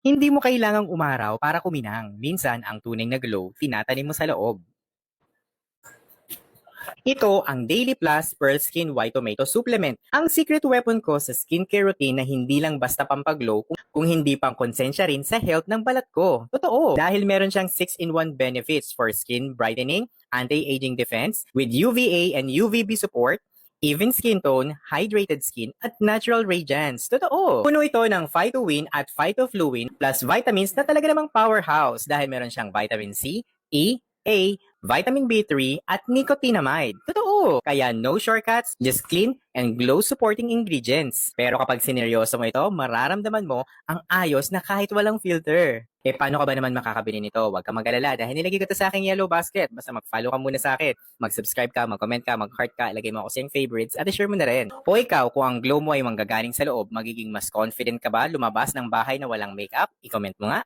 Hindi mo kailangang umaraw para kuminang. Minsan, ang tunay na glow, tinatanim mo sa loob. Ito ang Daily Plus Pearl Skin White Tomato Supplement. Ang secret weapon ko sa skincare routine na hindi lang basta pampaglow, kung hindi pang konsensya rin sa health ng balat ko. Totoo! Dahil meron siyang 6-in-1 benefits for skin brightening, anti-aging defense, with UVA and UVB support, even skin tone, hydrated skin, at natural radiance. Totoo! Puno ito ng phytowin at phytofluin plus vitamins na talaga namang powerhouse dahil meron siyang vitamin C, E, A, vitamin B3 at nicotinamide. Totoo! Kaya no shortcuts, just clean and glow supporting ingredients. Pero kapag sineryoso mo ito, mararamdaman mo ang ayos na kahit walang filter. Paano ka ba naman makakabili nito? Huwag ka mag-alala dahil nilagay ko ito sa aking yellow basket. Basta mag-follow ka muna sa akin, mag-subscribe ka, mag-comment ka, mag-heart ka, ilagay mo ako sa iyong favorites at i-share mo na rin. O ikaw, kung ang glow mo ay manggagaling sa loob, magiging mas confident ka ba lumabas ng bahay na walang makeup? I-comment mo nga.